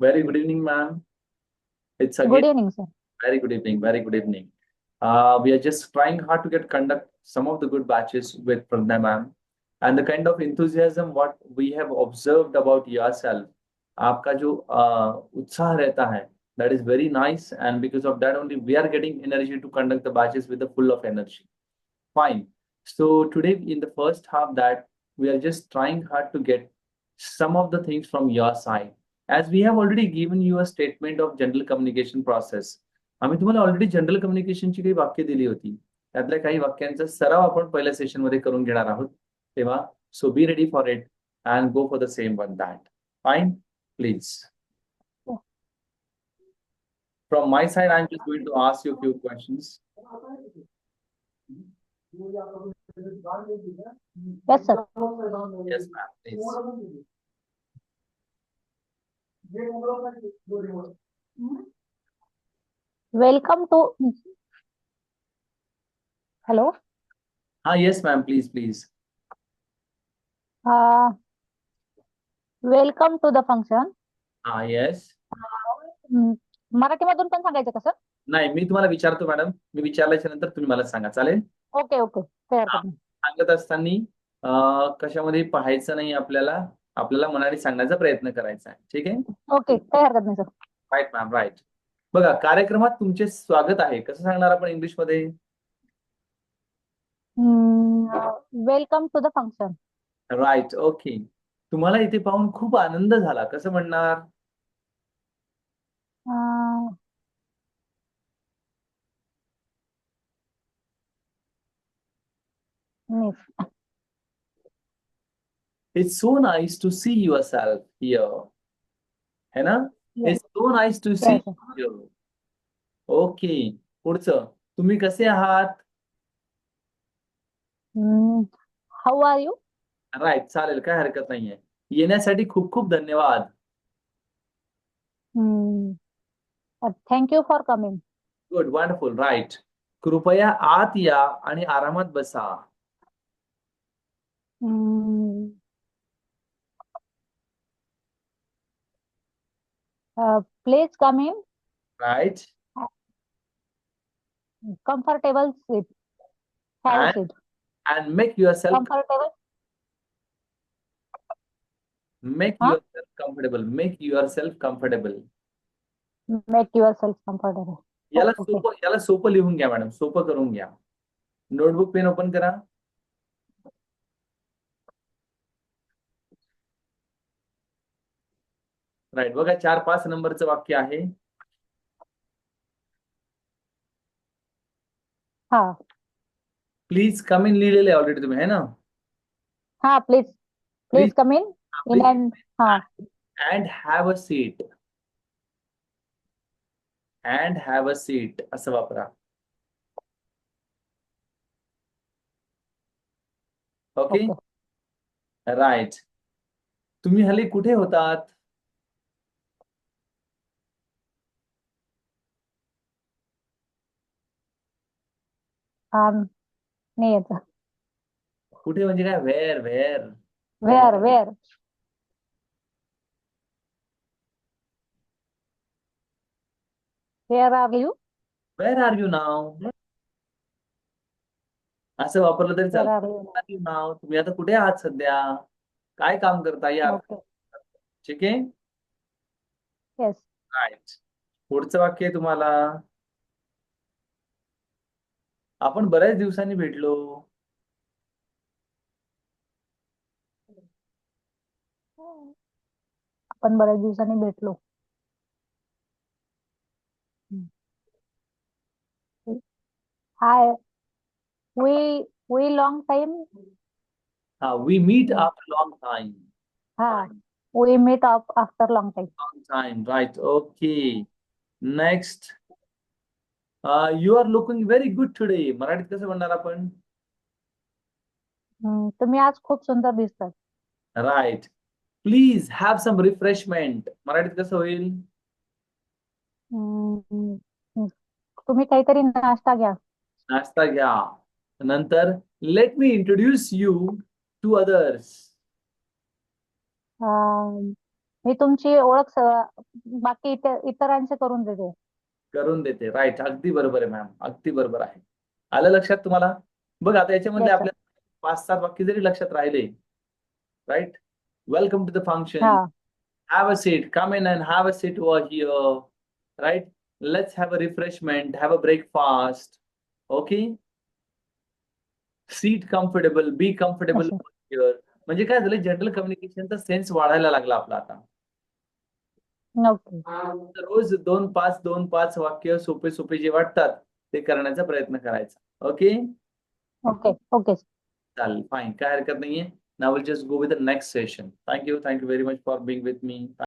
Very good evening, ma'am. It's again Good evening, sir. very good evening. Very good evening. We are just trying hard to get conduct some of the good batches with Pragna ma'am, and the kind of enthusiasm what we have observed about yourself, आपका जो उत्साह रहता है, that is very nice, and because of that only we are getting energy to conduct the batches with the full of energy. Fine. So today in the first half that we are just trying hard to get some of the things from your side. As we have already given you a statement of general communication process. आम्ही तुम्हाला already general कम्युनिकेशनची काही वाक्य दिली होती. त्यातल्या काही वाक्यांचा सराव आपण पहिल्या सेशनमध्ये करून घेणार आहोत. तेव्हा so be ready for it and go for the same one that. Fine, please. From my side, I'm just going to ask you a few questions. Yes, sir. Yes, ma'am, please. Welcome to. Hello. Yes, ma'am, please. Uh, Welcome to the function. Yes. मराठीमधून पण सांगायचं का, sir? नाही, मी तुम्हाला विचारतो madam. मी विचारल्याच्या नंतर तुम्ही मला सांगा, चालेल? ओके ओके, काही हरकत नाही. सांगत असताना कशामध्ये पाहायचं नाही आपल्याला. आपल्याला मनाने सांगण्याचा प्रयत्न करायचा आहे. ठीक आहे? ओके, काही हरकत नाही, सर. Right ma'am, right. बघा, कार्यक्रमात तुमचे स्वागत आहे. कसं सांगणार आपण इंग्लिशमध्ये? Welcome to the function. Right, okay. तुम्हाला इथे पाहून खूप आनंद झाला. कसं म्हणणार? Miss. It's so nice to see yourself here. है ना? Yes. It's so nice to see Yes, sir. you here. Okay. पुढचं. तुम्ही कसे आहात? How are you? राईट, चालेल, काय हरकत नाहीये. येण्यासाठी खूप खूप धन्यवाद. Thank you for coming. Good, wonderful, right. कृपया आत या आणि आरामात बसा. Please come in. Right. Comfortable seat. Have a seat. And make yourself Comfortable. make Huh? yourself comfortable. Make yourself comfortable. Make yourself comfortable. याला Okay. सोपं लिहून घ्या मॅडम. सोपं करून घ्या. नोटबुक पेन ओपन करा. राईट, बघा 4-5 नंबरचं वाक्य आहे. हा. प्लीज कम इन लिहिलेलं आहे ऑलरेडी तुम्ही, है ना? हा, please come in and and have a seat. And have a seat असं वापरा. Okay, right. तुम्ही हल्ली कुठे होतात? नाही येत. कुठे म्हणजे काय? Where where are you? Where are you नाव असं वापरलं तरी वेअर चालतं. R you? नाव, तुम्ही आता कुठे आहात सध्या? काय काम करता या? ओके. ठीक आहे, येस. राईट. पुढचं वाक्य आहे तुम्हाला. आपण बऱ्याच दिवसांनी भेटलो. आपण बऱ्याच दिवसांनी भेटलो. Hi. We long time. We meet after long time. हा, we meet after long time. Long time, right. Okay. Next. You are looking very good today. मराठीत कसं म्हणणार आपण? तुम्ही आज खूप सुंदर दिसतात. Right. Please have some refreshment. मराठीत कसं होईल? तुम्ही काहीतरी नाश्ता घ्या. नाश्ता घ्या. नंतर let me introduce you to others. मी तुमची ओळख बाकी इतरांचे करून देते. करून देते. राईट, अगदी बरोबर आहे मॅम, अगदी बरोबर आहे. आलं लक्षात तुम्हाला? बघ आता याच्यामधले येस सर. आपल्या 5-7 वाक्य जरी लक्षात राहिले, right, welcome to the function, हा. have a seat, come in and have a seat over here, right? Let's have a refreshment, have a breakfast, okay? Seat comfortable, be comfortable अच्छा. over here. म्हणजे काय झालं, general कम्युनिकेशनचा sense वाढायला लागला आपला आता. Okay. तर रोज 2-5 वाक्य सोपे सोपे जे वाटतात ते करण्याचा प्रयत्न करायचा. Okay, okay. ओके. चालेल, फाईन, काय हरकत नाहीये. Now will just go with the next session. Thank you very much for being with me.